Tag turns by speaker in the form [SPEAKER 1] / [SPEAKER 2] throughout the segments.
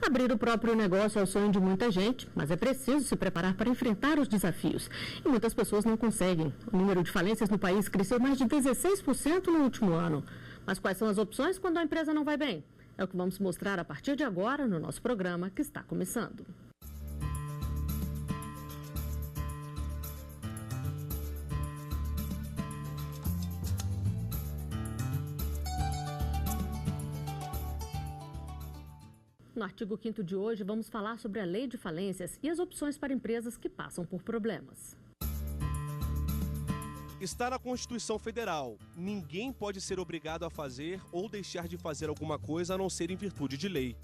[SPEAKER 1] Abrir o próprio negócio é o sonho de muita gente, mas é preciso se preparar para enfrentar os desafios. E muitas pessoas não conseguem. O número de falências no país cresceu mais de 16% no último ano. Mas quais são as opções quando a empresa não vai bem? É o que vamos mostrar a partir de agora no nosso programa, que está começando. No artigo 5º de hoje, vamos falar sobre a lei de falências e as opções para empresas que passam por problemas.
[SPEAKER 2] Está na Constituição Federal. Ninguém pode ser obrigado a fazer ou deixar de fazer alguma coisa a não ser em virtude de lei.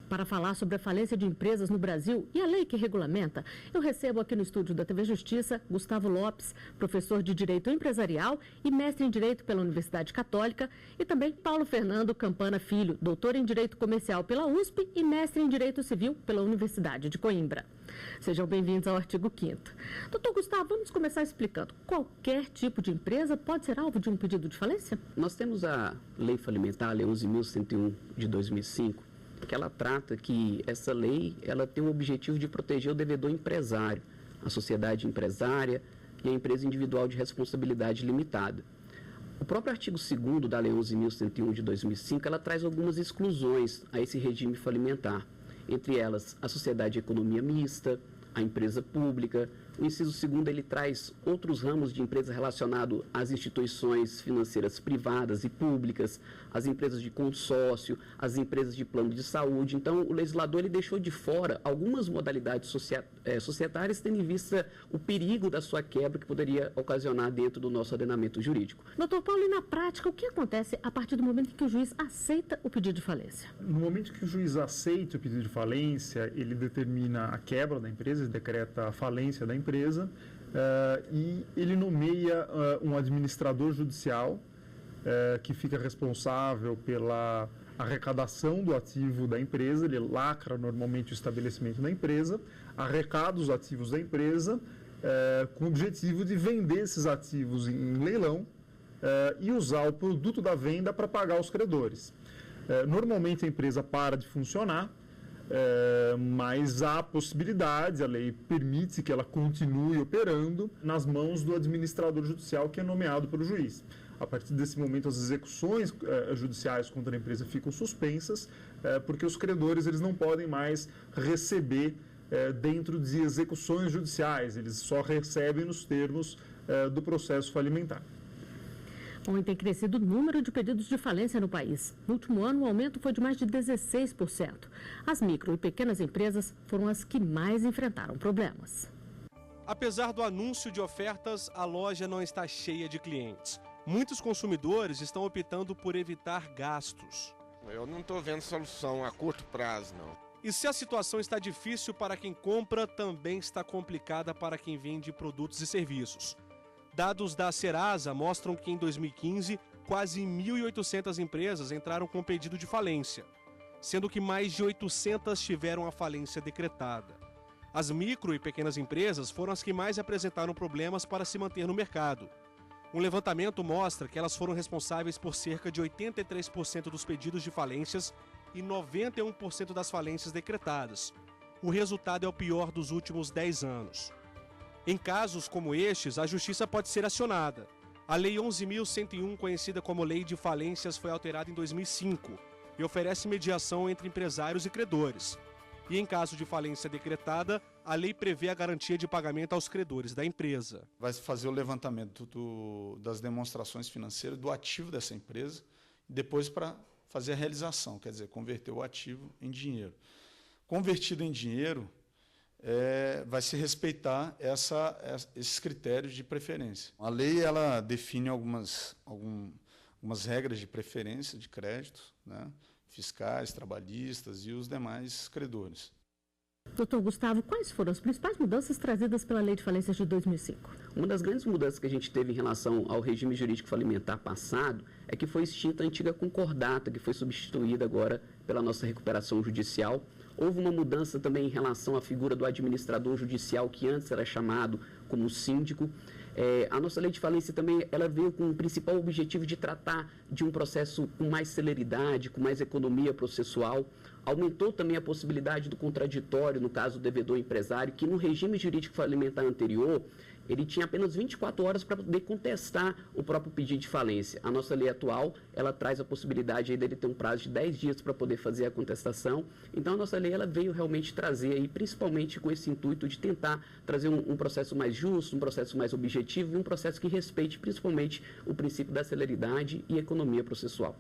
[SPEAKER 1] Para falar sobre a falência de empresas no Brasil e a lei que regulamenta, eu recebo aqui no estúdio da TV Justiça Gustavo Lopes, professor de Direito Empresarial e mestre em Direito pela Universidade Católica, e também Paulo Fernando Campana Filho, doutor em Direito Comercial pela USP e mestre em Direito Civil pela Universidade de Coimbra. Sejam bem-vindos ao artigo 5º. Doutor Gustavo, vamos começar explicando. Qualquer tipo de empresa pode ser alvo de um pedido de falência?
[SPEAKER 3] Nós temos a Lei Falimentar, a Lei 11.101 de 2005, que ela trata que essa lei ela tem o objetivo de proteger o devedor empresário, a sociedade empresária e a empresa individual de responsabilidade limitada. O próprio artigo 2º da Lei 11.101 de 2005, ela traz algumas exclusões a esse regime falimentar, entre elas a sociedade de economia mista, a empresa pública. O inciso 2º, ele traz outros ramos de empresa relacionados às instituições financeiras privadas e públicas, as empresas de consórcio, as empresas de plano de saúde. Então, o legislador ele deixou de fora algumas modalidades societárias, tendo em vista o perigo da sua quebra que poderia ocasionar dentro do nosso ordenamento jurídico.
[SPEAKER 1] Doutor Paulo, e na prática, o que acontece a partir do momento em que o juiz aceita o pedido de falência?
[SPEAKER 4] No momento que o juiz aceita o pedido de falência, ele determina a quebra da empresa, ele decreta a falência da empresa, e ele nomeia um administrador judicial que fica responsável pela arrecadação do ativo da empresa. Ele lacra normalmente o estabelecimento da empresa, arrecada os ativos da empresa com o objetivo de vender esses ativos em leilão e usar o produto da venda para pagar os credores. Normalmente a empresa para de funcionar, mas há possibilidade, a lei permite que ela continue operando nas mãos do administrador judicial que é nomeado pelo juiz. A partir desse momento, as execuções judiciais contra a empresa ficam suspensas, porque os credores eles não podem mais receber dentro de execuções judiciais, eles só recebem nos termos do processo falimentar.
[SPEAKER 1] Bom, tem crescido o número de pedidos de falência no país. No último ano, o aumento foi de mais de 16%. As micro e pequenas empresas foram as que mais enfrentaram problemas.
[SPEAKER 2] Apesar do anúncio de ofertas, a loja não está cheia de clientes. Muitos consumidores estão optando por evitar gastos.
[SPEAKER 5] Eu não estou vendo solução a curto prazo, não.
[SPEAKER 2] E se a situação está difícil para quem compra, também está complicada para quem vende produtos e serviços. Dados da Serasa mostram que em 2015, quase 1.800 empresas entraram com pedido de falência, sendo que mais de 800 tiveram a falência decretada. As micro e pequenas empresas foram as que mais apresentaram problemas para se manter no mercado. Um levantamento mostra que elas foram responsáveis por cerca de 83% dos pedidos de falências e 91% das falências decretadas. O resultado é o pior dos últimos 10 anos. Em casos como estes, a justiça pode ser acionada. A Lei 11.101, conhecida como Lei de Falências, foi alterada em 2005 e oferece mediação entre empresários e credores. E em caso de falência decretada, a lei prevê a garantia de pagamento aos credores da empresa.
[SPEAKER 6] Vai fazer o levantamento das demonstrações financeiras do ativo dessa empresa e depois para fazer a realização, quer dizer, converter o ativo em dinheiro. Convertido em dinheiro, vai se respeitar esses critérios de preferência. A lei ela define algumas regras de preferência de crédito, né, fiscais, trabalhistas e os demais credores.
[SPEAKER 1] Doutor Gustavo, quais foram as principais mudanças trazidas pela Lei de Falências de 2005?
[SPEAKER 3] Uma das grandes mudanças que a gente teve em relação ao regime jurídico falimentar passado é que foi extinta a antiga concordata, que foi substituída agora pela nossa recuperação judicial. Houve uma mudança também em relação à figura do administrador judicial, que antes era chamado como síndico. A nossa lei de falência também, ela veio com o principal objetivo de tratar de um processo com mais celeridade, com mais economia processual. Aumentou também a possibilidade do contraditório, no caso do devedor empresário, que no regime jurídico falimentar anterior, ele tinha apenas 24 horas para poder contestar o próprio pedido de falência. A nossa lei atual, ela traz a possibilidade aí dele ter um prazo de 10 dias para poder fazer a contestação. Então, a nossa lei, ela veio realmente trazer aí, principalmente com esse intuito de tentar trazer um processo mais justo, um processo mais objetivo e um processo que respeite principalmente o princípio da celeridade e economia processual.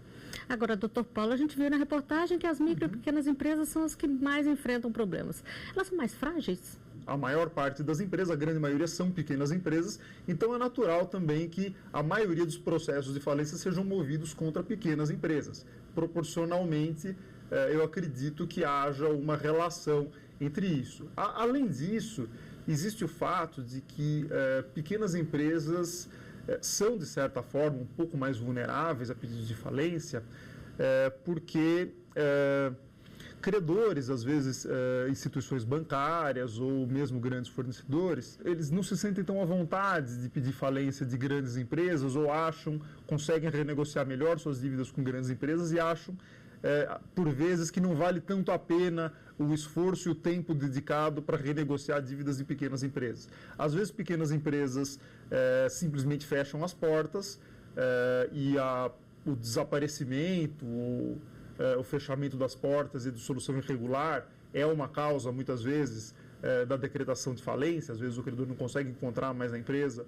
[SPEAKER 1] Agora, doutor Paulo, a gente viu na reportagem que as micro e pequenas empresas são as que mais enfrentam problemas. Elas são mais frágeis?
[SPEAKER 4] A maior parte das empresas, a grande maioria, são pequenas empresas, então é natural também que a maioria dos processos de falência sejam movidos contra pequenas empresas. Proporcionalmente, eu acredito que haja uma relação entre isso. Além disso, existe o fato de que pequenas empresas são, de certa forma, um pouco mais vulneráveis a pedidos de falência, porque credores, às vezes instituições bancárias ou mesmo grandes fornecedores, eles não se sentem tão à vontade de pedir falência de grandes empresas ou conseguem renegociar melhor suas dívidas com grandes empresas e acham, por vezes, que não vale tanto a pena o esforço e o tempo dedicado para renegociar dívidas de pequenas empresas. Às vezes, pequenas empresas simplesmente fecham as portas e o desaparecimento, o fechamento das portas e de solução irregular é uma causa, muitas vezes, da decretação de falência. Às vezes o credor não consegue encontrar mais a empresa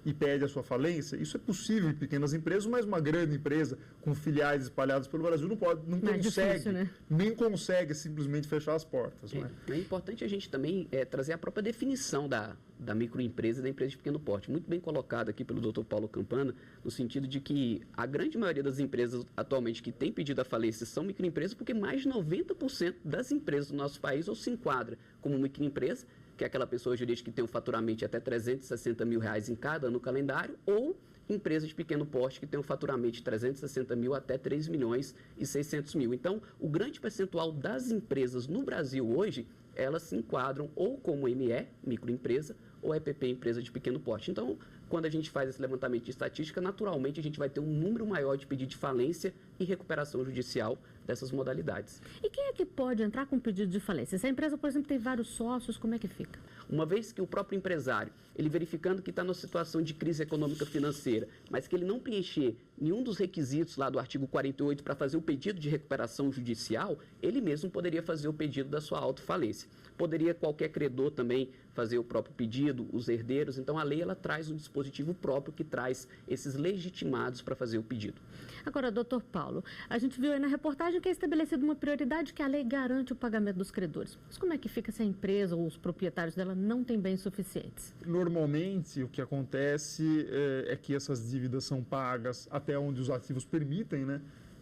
[SPEAKER 4] e pede a sua falência. Isso é possível em pequenas empresas, mas uma grande empresa com filiais espalhadas pelo Brasil não consegue, difícil, né? Nem consegue simplesmente fechar as portas. Né?
[SPEAKER 3] É importante a gente também trazer a própria definição da microempresa e da empresa de pequeno porte, muito bem colocado aqui pelo Dr. Paulo Campana, no sentido de que a grande maioria das empresas atualmente que tem pedido a falência são microempresas, porque mais de 90% das empresas do nosso país ou se enquadra como microempresa, que é aquela pessoa jurídica que tem um faturamento de até R$360 mil em cada ano calendário, ou empresa de pequeno porte que tem um faturamento de 360 mil até 3 milhões e 600 mil. Então, o grande percentual das empresas no Brasil hoje, elas se enquadram ou como ME, microempresa, ou EPP, empresa de pequeno porte. Então, quando a gente faz esse levantamento de estatística, naturalmente a gente vai ter um número maior de pedido de falência e recuperação judicial dessas modalidades.
[SPEAKER 1] E quem é que pode entrar com pedido de falência? Se a empresa, por exemplo, tem vários sócios, como é que fica?
[SPEAKER 3] Uma vez que o próprio empresário, ele verificando que está numa situação de crise econômica financeira, mas que ele não preencher nenhum dos requisitos lá do artigo 48 para fazer o pedido de recuperação judicial, ele mesmo poderia fazer o pedido da sua autofalência. Poderia qualquer credor também fazer o próprio pedido, os herdeiros. Então, a lei ela traz um dispositivo próprio que traz esses legitimados para fazer o pedido.
[SPEAKER 1] Agora, doutor Paulo, a gente viu aí na reportagem que é estabelecida uma prioridade que a lei garante o pagamento dos credores. Mas como é que fica se a empresa ou os proprietários dela não têm bens suficientes?
[SPEAKER 4] Normalmente, o que acontece é que essas dívidas são pagas até onde os ativos permitem, né?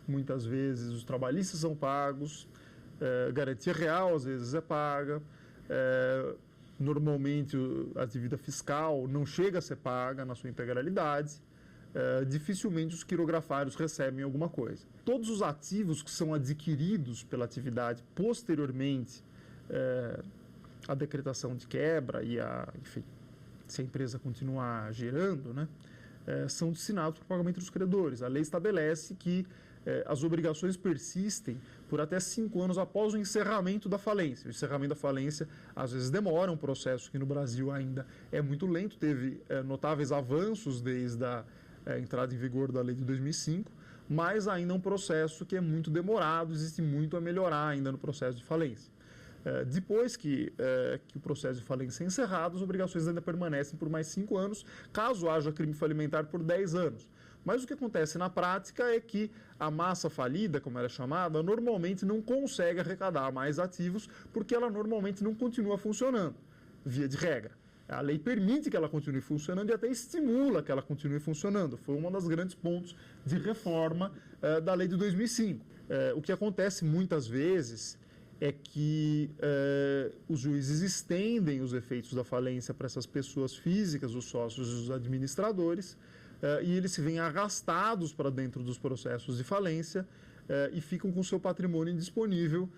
[SPEAKER 4] Muitas vezes os trabalhistas são pagos, garantia real às vezes é paga, normalmente a dívida fiscal não chega a ser paga na sua integralidade, dificilmente os quirografários recebem alguma coisa. Todos os ativos que são adquiridos pela atividade posteriormente à decretação de quebra e enfim, se a empresa continuar gerando, né, são destinados para o pagamento dos credores. A lei estabelece que as obrigações persistem por até 5 anos após o encerramento da falência. O encerramento da falência, às vezes, demora, um processo que no Brasil ainda é muito lento, teve notáveis avanços desde a entrada em vigor da lei de 2005, mas ainda é um processo que é muito demorado, existe muito a melhorar ainda no processo de falência. Depois que o processo de falência é encerrado, as obrigações ainda permanecem por mais 5 anos, caso haja crime falimentar por 10 anos. Mas o que acontece na prática é que a massa falida, como ela é chamada, normalmente não consegue arrecadar mais ativos porque ela normalmente não continua funcionando, via de regra. A lei permite que ela continue funcionando e até estimula que ela continue funcionando. Foi um dos grandes pontos de reforma da lei de 2005. O que acontece muitas vezes é que os juízes estendem os efeitos da falência para essas pessoas físicas, os sócios e os administradores, e eles se veem arrastados para dentro dos processos de falência e ficam com seu patrimônio indisponível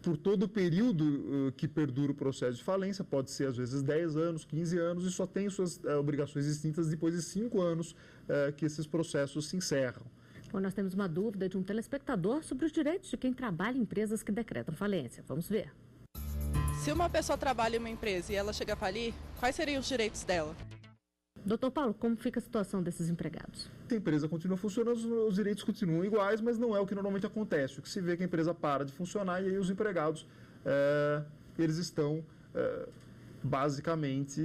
[SPEAKER 4] por todo o período que perdura o processo de falência, pode ser às vezes 10 anos, 15 anos, e só tem suas obrigações extintas depois de 5 anos que esses processos se encerram.
[SPEAKER 1] Bom, nós temos uma dúvida de um telespectador sobre os direitos de quem trabalha em empresas que decretam falência. Vamos ver.
[SPEAKER 7] Se uma pessoa trabalha em uma empresa e ela chega a falir, quais seriam os direitos dela?
[SPEAKER 1] Doutor Paulo, como fica a situação desses empregados?
[SPEAKER 4] A empresa continua funcionando, os direitos continuam iguais, mas não é o que normalmente acontece. O que se vê é que a empresa para de funcionar e aí os empregados eles estão basicamente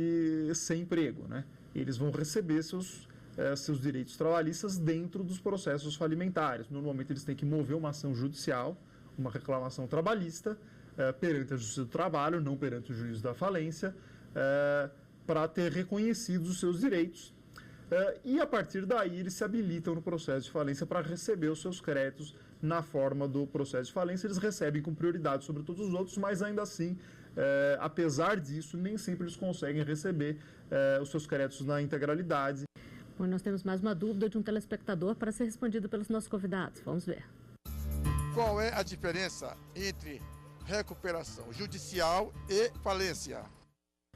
[SPEAKER 4] sem emprego, né? Eles vão receber seus direitos trabalhistas dentro dos processos falimentares. Normalmente eles têm que mover uma ação judicial, uma reclamação trabalhista, perante a Justiça do Trabalho, não perante o juízo da falência, para ter reconhecidos os seus direitos. E a partir daí eles se habilitam no processo de falência para receber os seus créditos na forma do processo de falência. Eles recebem com prioridade sobre todos os outros, mas ainda assim, apesar disso, nem sempre eles conseguem receber os seus créditos na integralidade.
[SPEAKER 1] Bom, nós temos mais uma dúvida de um telespectador para ser respondida pelos nossos convidados. Vamos ver.
[SPEAKER 8] Qual é a diferença entre recuperação judicial e falência?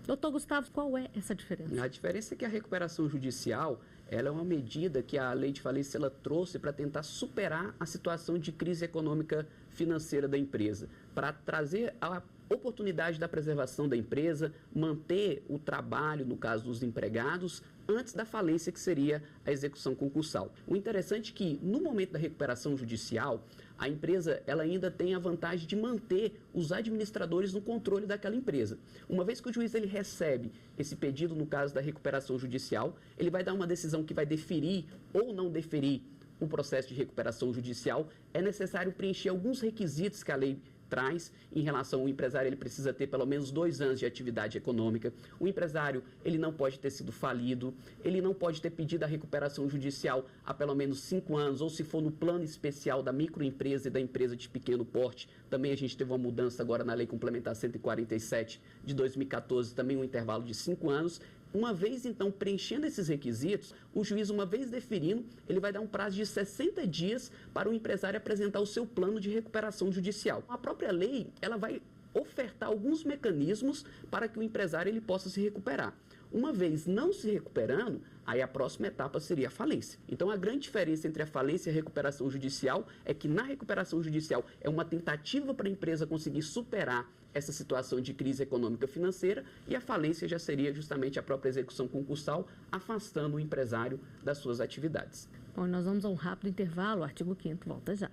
[SPEAKER 1] Doutor Gustavo, qual é essa diferença?
[SPEAKER 3] A diferença é que a recuperação judicial ela é uma medida que a lei de falência ela trouxe para tentar superar a situação de crise econômica financeira da empresa, para trazer a oportunidade da preservação da empresa, manter o trabalho, no caso dos empregados, antes da falência, que seria a execução concursal. O interessante é que, no momento da recuperação judicial, a empresa ela ainda tem a vantagem de manter os administradores no controle daquela empresa. Uma vez que o juiz ele recebe esse pedido, no caso da recuperação judicial, ele vai dar uma decisão que vai deferir ou não deferir o processo de recuperação judicial. É necessário preencher alguns requisitos que a lei traz em relação ao empresário. Ele precisa ter pelo menos 2 anos de atividade econômica. O empresário ele não pode ter sido falido, ele não pode ter pedido a recuperação judicial há pelo menos 5 anos, ou se for no plano especial da microempresa e da empresa de pequeno porte. Também a gente teve uma mudança agora na Lei Complementar 147 de 2014, também um intervalo de 5 anos. Uma vez, então, preenchendo esses requisitos, o juiz, uma vez deferindo, ele vai dar um prazo de 60 dias para o empresário apresentar o seu plano de recuperação judicial. A própria lei, ela vai ofertar alguns mecanismos para que o empresário ele possa se recuperar. Uma vez não se recuperando, aí a próxima etapa seria a falência. Então, a grande diferença entre a falência e a recuperação judicial é que na recuperação judicial é uma tentativa para a empresa conseguir superar essa situação de crise econômica financeira, e a falência já seria justamente a própria execução concursal, afastando o empresário das suas atividades.
[SPEAKER 1] Bom, nós vamos a um rápido intervalo, o artigo 5º volta já.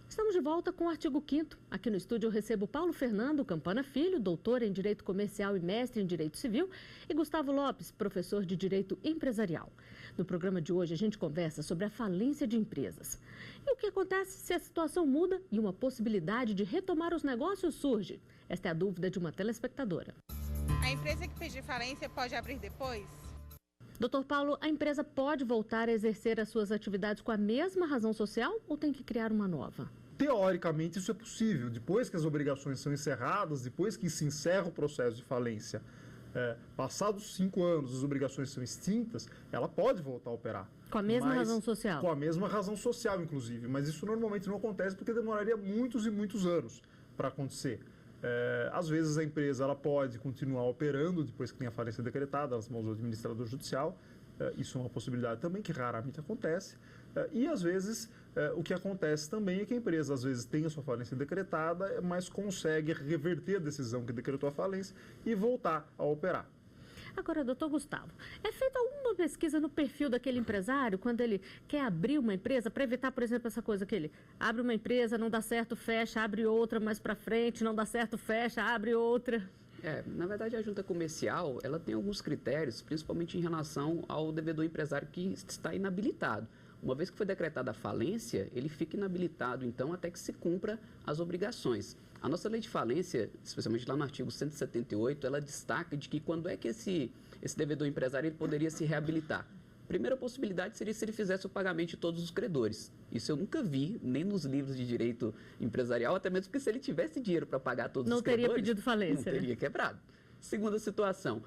[SPEAKER 1] Estamos de volta com o artigo 5º. Aqui no estúdio eu recebo Paulo Fernando Campana Filho, doutor em Direito Comercial e mestre em Direito Civil, e Gustavo Lopes, professor de Direito Empresarial. No programa de hoje a gente conversa sobre a falência de empresas. E o que acontece se a situação muda e uma possibilidade de retomar os negócios surge? Esta é a dúvida de uma telespectadora.
[SPEAKER 9] A empresa que pedir falência pode abrir depois?
[SPEAKER 1] Doutor Paulo, a empresa pode voltar a exercer as suas atividades com a mesma razão social ou tem que criar uma nova?
[SPEAKER 4] Teoricamente, isso é possível. Depois que as obrigações são encerradas, depois que se encerra o processo de falência, passados 5 anos, as obrigações são extintas, ela pode voltar a operar.
[SPEAKER 1] Com a mesma razão social?
[SPEAKER 4] Com a mesma razão social, inclusive. Mas isso normalmente não acontece porque demoraria muitos e muitos anos para acontecer. Às vezes a empresa ela pode continuar operando depois que tem a falência decretada nas mãos do administrador judicial. Isso é uma possibilidade também que raramente acontece. E às vezes o que acontece também é que a empresa às vezes tem a sua falência decretada, mas consegue reverter a decisão que decretou a falência e voltar a operar.
[SPEAKER 1] Agora, doutor Gustavo, é feita alguma pesquisa no perfil daquele empresário quando ele quer abrir uma empresa, para evitar, por exemplo, essa coisa que ele abre uma empresa, não dá certo, fecha, abre outra mais para frente, não dá certo, fecha, abre outra?
[SPEAKER 3] Na verdade, a junta comercial ela tem alguns critérios, principalmente em relação ao devedor empresário que está inabilitado. Uma vez que foi decretada a falência, ele fica inabilitado, então, até que se cumpra as obrigações. A nossa lei de falência, especialmente lá no artigo 178, ela destaca de que quando é que esse devedor empresário ele poderia se reabilitar. A primeira possibilidade seria se ele fizesse o pagamento de todos os credores. Isso eu nunca vi, nem nos livros de direito empresarial, até mesmo porque se ele tivesse dinheiro para pagar todos os credores...
[SPEAKER 1] Não teria pedido falência.
[SPEAKER 3] Não teria quebrado. Segunda situação,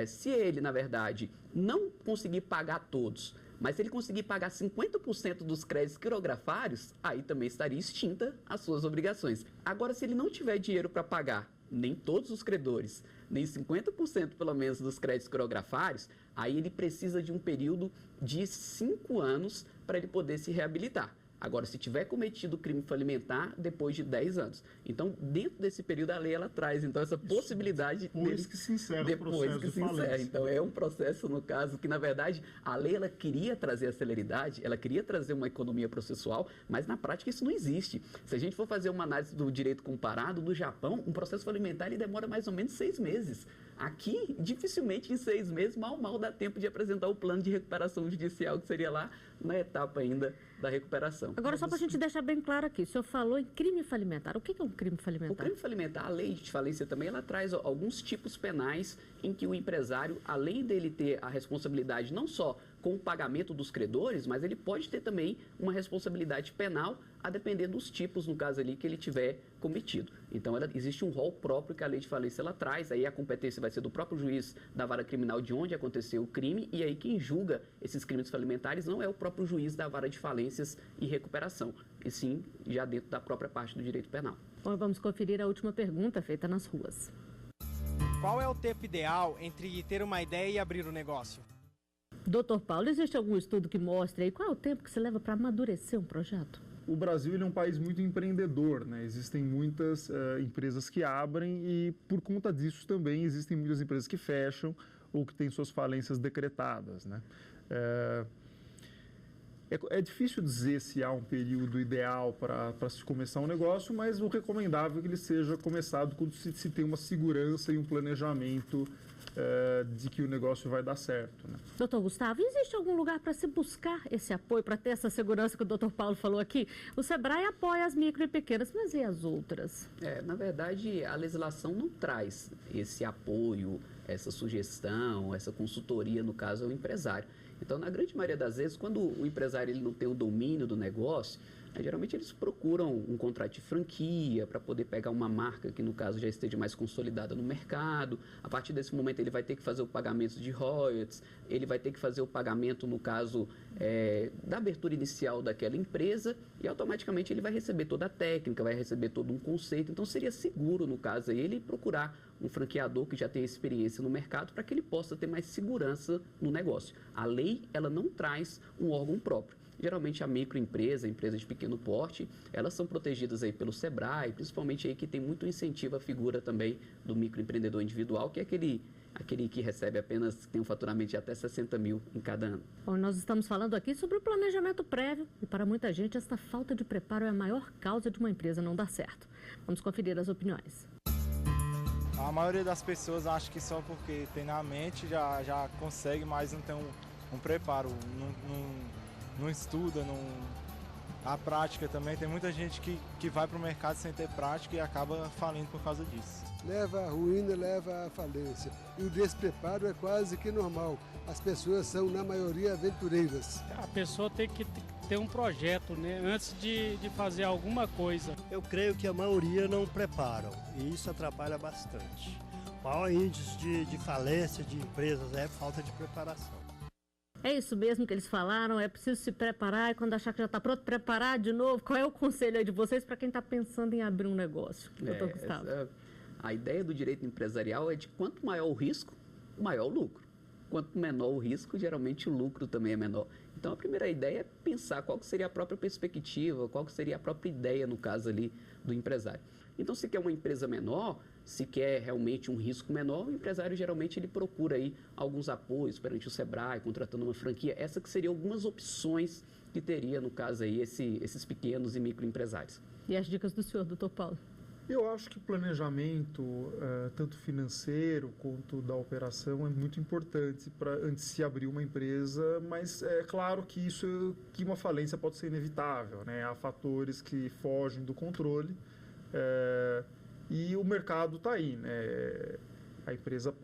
[SPEAKER 3] se ele, na verdade, não conseguir pagar todos, Mas se ele conseguir pagar 50% dos créditos quirografários, aí também estaria extinta as suas obrigações. Agora, se ele não tiver dinheiro para pagar nem todos os credores, nem 50% pelo menos dos créditos quirografários, aí ele precisa de um período de 5 anos para ele poder se reabilitar. Agora, se tiver cometido crime falimentar, depois de 10 anos. Então, dentro desse período, a lei ela traz então essa possibilidade
[SPEAKER 4] depois que se encerra o processo
[SPEAKER 3] depois que
[SPEAKER 4] de
[SPEAKER 3] se
[SPEAKER 4] falência.
[SPEAKER 3] encerra. Então, é um processo, no caso, que, na verdade, a lei ela queria trazer a celeridade, ela queria trazer uma economia processual, mas, na prática, isso não existe. Se a gente for fazer uma análise do direito comparado, no Japão, um processo falimentar ele demora mais ou menos 6 meses. Aqui, dificilmente em 6 meses, mal dá tempo de apresentar o plano de recuperação judicial, que seria lá na etapa ainda da recuperação.
[SPEAKER 1] Agora, só para a gente deixar bem claro aqui, o senhor falou em crime falimentar. O que é um crime falimentar?
[SPEAKER 3] O crime falimentar, a lei de falência também, ela traz alguns tipos penais em que o empresário, além dele ter a responsabilidade não só com o pagamento dos credores, mas ele pode ter também uma responsabilidade penal a depender dos tipos, no caso ali, que ele tiver cometido. Então, existe um rol próprio que a lei de falência ela traz, aí a competência vai ser do próprio juiz da vara criminal de onde aconteceu o crime, e aí quem julga esses crimes falimentares não é o próprio juiz da vara de falências e recuperação, e sim já dentro da própria parte do direito penal.
[SPEAKER 1] Bom, vamos conferir a última pergunta feita nas ruas.
[SPEAKER 10] Qual é o tempo ideal entre ter uma ideia e abrir o negócio?
[SPEAKER 1] Doutor Paulo, existe algum estudo que mostre aí qual é o tempo que se leva para amadurecer um projeto?
[SPEAKER 4] O Brasil ele é um país muito empreendedor, né? Existem muitas empresas que abrem e, por conta disso, também existem muitas empresas que fecham ou que têm suas falências decretadas, né? É difícil dizer se há um período ideal para se começar um negócio, mas o recomendável é que ele seja começado quando se tem uma segurança e um planejamento de que o negócio vai dar certo, né?
[SPEAKER 1] Doutor Gustavo, existe algum lugar para se buscar esse apoio, para ter essa segurança que o doutor Paulo falou aqui? O SEBRAE apoia as micro e pequenas, mas e as outras?
[SPEAKER 3] Na verdade, a legislação não traz esse apoio, essa sugestão, essa consultoria, no caso, ao empresário. Então, na grande maioria das vezes, quando o empresário ele não tem o domínio do negócio, geralmente eles procuram um contrato de franquia para poder pegar uma marca que, no caso, já esteja mais consolidada no mercado. A partir desse momento, ele vai ter que fazer o pagamento de royalties, ele vai ter que fazer o pagamento, no caso, da abertura inicial daquela empresa e, automaticamente, ele vai receber toda a técnica, vai receber todo um conceito. Então, seria seguro, no caso, ele procurar um franqueador que já tem experiência no mercado para que ele possa ter mais segurança no negócio. A lei, ela não traz um órgão próprio. Geralmente a microempresa, a empresa de pequeno porte, elas são protegidas aí pelo SEBRAE, principalmente aí que tem muito incentivo à figura também do microempreendedor individual, que é aquele que recebe apenas, tem um faturamento de até 60 mil em cada ano.
[SPEAKER 1] Bom, nós estamos falando aqui sobre o planejamento prévio e para muita gente esta falta de preparo é a maior causa de uma empresa não dar certo. Vamos conferir as opiniões.
[SPEAKER 11] A maioria das pessoas acha que só porque tem na mente já consegue, mas não tem um preparo, não estuda, a prática também. Tem muita gente que vai para o mercado sem ter prática e acaba falindo por causa disso.
[SPEAKER 12] Leva à ruína, leva à falência. E o despreparo é quase que normal. As pessoas são, na maioria, aventureiras.
[SPEAKER 13] A pessoa tem que ter um projeto, né, antes de fazer alguma coisa.
[SPEAKER 14] Eu creio que a maioria não preparam e isso atrapalha bastante. O maior índice de falência de empresas é falta de preparação.
[SPEAKER 1] É isso mesmo que eles falaram, é preciso se preparar e quando achar que já está pronto, preparar de novo. Qual é o conselho aí de vocês para quem está pensando em abrir um negócio, doutor Gustavo?
[SPEAKER 3] A ideia do direito empresarial é de quanto maior o risco, maior o lucro. Quanto menor o risco, geralmente o lucro também é menor. Então, a primeira ideia é pensar qual que seria a própria perspectiva, qual que seria a própria ideia, no caso ali, do empresário. Então, se quer uma empresa menor, se quer realmente um risco menor, o empresário geralmente ele procura aí alguns apoios perante o SEBRAE, contratando uma franquia. Essa que seriam algumas opções que teria, no caso aí, esses pequenos e microempresários.
[SPEAKER 1] E as dicas do senhor, doutor Paulo?
[SPEAKER 4] Eu acho que planejamento, tanto financeiro quanto da operação, é muito importante antes de se abrir uma empresa, mas é claro que que uma falência pode ser inevitável, né? Há fatores que fogem do controle e o mercado está aí, né? A empresa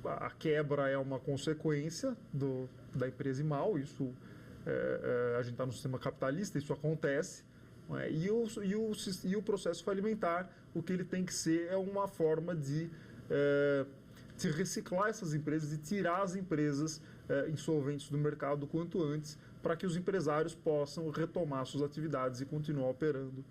[SPEAKER 4] a quebra é uma consequência da empresa ir mal, isso a gente está no sistema capitalista, isso acontece. E o processo falimentar, o que ele tem que ser é uma forma de de reciclar essas empresas e tirar as empresas insolventes do mercado quanto antes, para que os empresários possam retomar suas atividades e continuar operando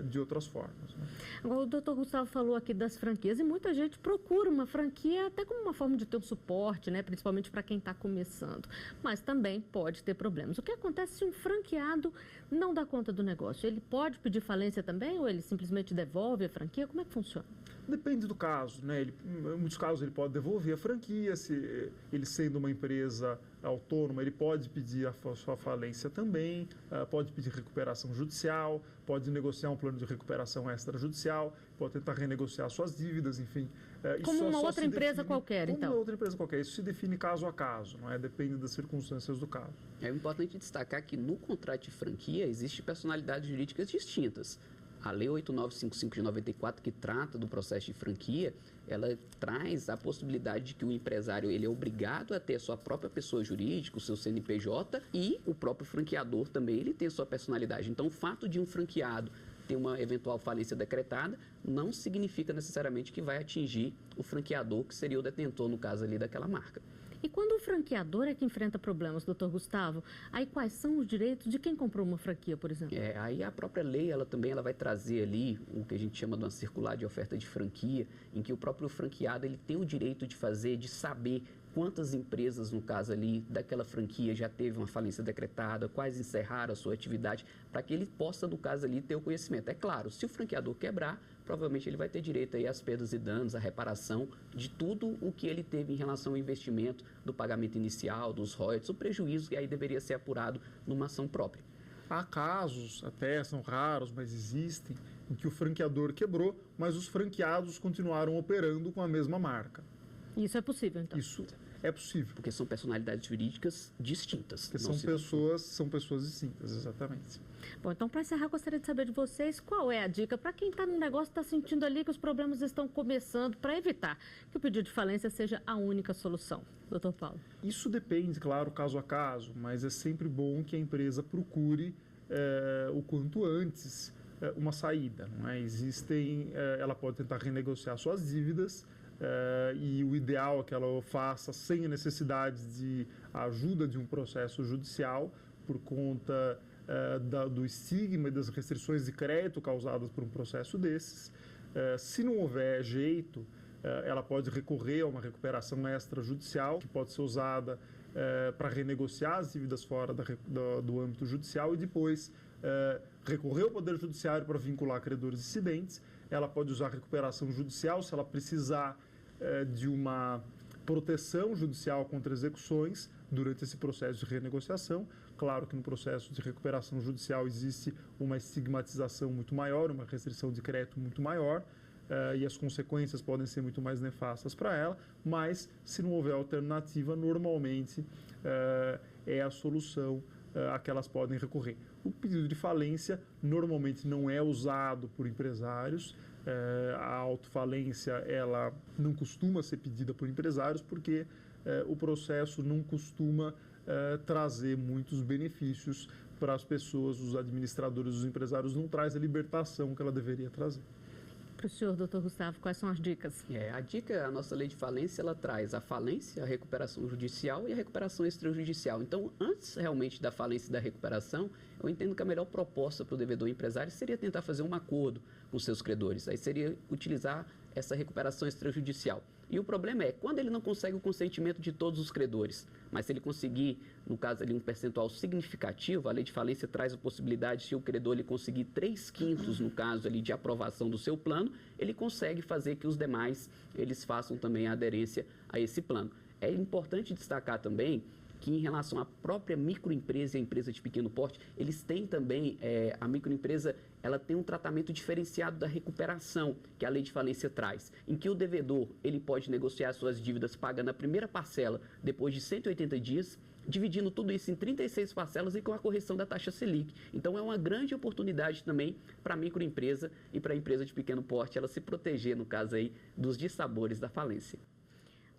[SPEAKER 4] de outras formas. Né?
[SPEAKER 1] Agora, o doutor Gustavo falou aqui das franquias e muita gente procura uma franquia até como uma forma de ter um suporte, né? Principalmente para quem está começando. Mas também pode ter problemas. O que acontece se um franqueado não dá conta do negócio? Ele pode pedir falência também ou ele simplesmente devolve a franquia? Como é que funciona?
[SPEAKER 4] Depende do caso, né? Em muitos casos ele pode devolver a franquia, se ele sendo uma empresa autônoma, ele pode pedir a sua falência também, pode pedir recuperação judicial, pode negociar um plano de recuperação extrajudicial, pode tentar renegociar suas dívidas, enfim.
[SPEAKER 1] Como uma outra empresa qualquer, então?
[SPEAKER 4] Como uma outra empresa qualquer. Isso se define caso a caso, não é? Depende das circunstâncias do caso.
[SPEAKER 3] É importante destacar que no contrato de franquia existem personalidades jurídicas distintas. A Lei 8955 de 94, que trata do processo de franquia, ela traz a possibilidade de que o empresário ele é obrigado a ter a sua própria pessoa jurídica, o seu CNPJ, e o próprio franqueador também ele tem a sua personalidade. Então, o fato de um franqueado ter uma eventual falência decretada não significa necessariamente que vai atingir o franqueador, que seria o detentor, no caso ali, daquela marca.
[SPEAKER 1] E quando o franqueador é que enfrenta problemas, doutor Gustavo, aí quais são os direitos de quem comprou uma franquia, por exemplo?
[SPEAKER 3] Aí a própria lei, ela vai trazer ali o que a gente chama de uma circular de oferta de franquia, em que o próprio franqueado ele tem o direito de saber quantas empresas, no caso ali, daquela franquia já teve uma falência decretada, quais encerraram a sua atividade, para que ele possa, no caso ali, ter o conhecimento. É claro, se o franqueador quebrar, provavelmente ele vai ter direito aí às perdas e danos, à reparação de tudo o que ele teve em relação ao investimento, do pagamento inicial, dos royalties, o prejuízo que aí deveria ser apurado numa ação própria.
[SPEAKER 4] Há casos, até são raros, mas existem, em que o franqueador quebrou, mas os franqueados continuaram operando com a mesma marca.
[SPEAKER 1] Isso é possível, então?
[SPEAKER 4] Isso é possível.
[SPEAKER 3] Porque são personalidades jurídicas distintas.
[SPEAKER 4] Porque são pessoas distintas, exatamente.
[SPEAKER 1] Bom, então, para encerrar, gostaria de saber de vocês qual é a dica para quem está no negócio, está sentindo ali que os problemas estão começando, para evitar que o pedido de falência seja a única solução. Doutor Paulo.
[SPEAKER 4] Isso depende, claro, caso a caso, mas é sempre bom que a empresa procure o quanto antes uma saída. Não é? Ela pode tentar renegociar suas dívidas, e o ideal é que ela o faça sem a necessidade de ajuda de um processo judicial por conta do estigma e das restrições de crédito causadas por um processo desses. Se não houver jeito, ela pode recorrer a uma recuperação extrajudicial, que pode ser usada para renegociar as dívidas fora do âmbito judicial e depois recorrer ao Poder Judiciário para vincular credores dissidentes. Ela pode usar a recuperação judicial se ela precisar de uma proteção judicial contra execuções durante esse processo de renegociação. Claro que no processo de recuperação judicial existe uma estigmatização muito maior, uma restrição de crédito muito maior, e as consequências podem ser muito mais nefastas para ela, mas se não houver alternativa, normalmente é a solução a que elas podem recorrer. O pedido de falência normalmente não é usado por empresários. A autofalência ela não costuma ser pedida por empresários porque o processo não costuma trazer muitos benefícios para as pessoas, os administradores, os empresários, não traz a libertação que ela deveria trazer.
[SPEAKER 1] Para o senhor, doutor Gustavo, quais são as dicas?
[SPEAKER 3] A nossa lei de falência, ela traz a falência, a recuperação judicial e a recuperação extrajudicial. Então, antes realmente da falência e da recuperação, eu entendo que a melhor proposta para o devedor empresário seria tentar fazer um acordo com seus credores. Aí seria utilizar essa recuperação extrajudicial. E o problema é, quando ele não consegue o consentimento de todos os credores, mas se ele conseguir, no caso ali, um percentual significativo, a lei de falência traz a possibilidade, se o credor ele conseguir 3/5, no caso ali, de aprovação do seu plano, ele consegue fazer que os demais, eles façam também a aderência a esse plano. É importante destacar também que em relação à própria microempresa e a empresa de pequeno porte, eles têm também, a microempresa, ela tem um tratamento diferenciado da recuperação que a lei de falência traz, em que o devedor, ele pode negociar suas dívidas pagando a primeira parcela depois de 180 dias, dividindo tudo isso em 36 parcelas e com a correção da taxa Selic. Então, é uma grande oportunidade também para a microempresa e para a empresa de pequeno porte, ela se proteger, no caso aí, dos dissabores da falência.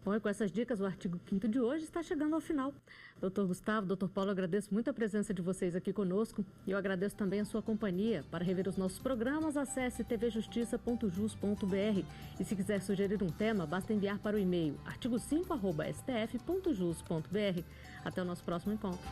[SPEAKER 1] Bom, e com essas dicas, o artigo 5º de hoje está chegando ao final. Doutor Gustavo, doutor Paulo, agradeço muito a presença de vocês aqui conosco e eu agradeço também a sua companhia. Para rever os nossos programas, acesse tvjustiça.jus.br e se quiser sugerir um tema, basta enviar para o e-mail artigo5@stf.jus.br. Até o nosso próximo encontro.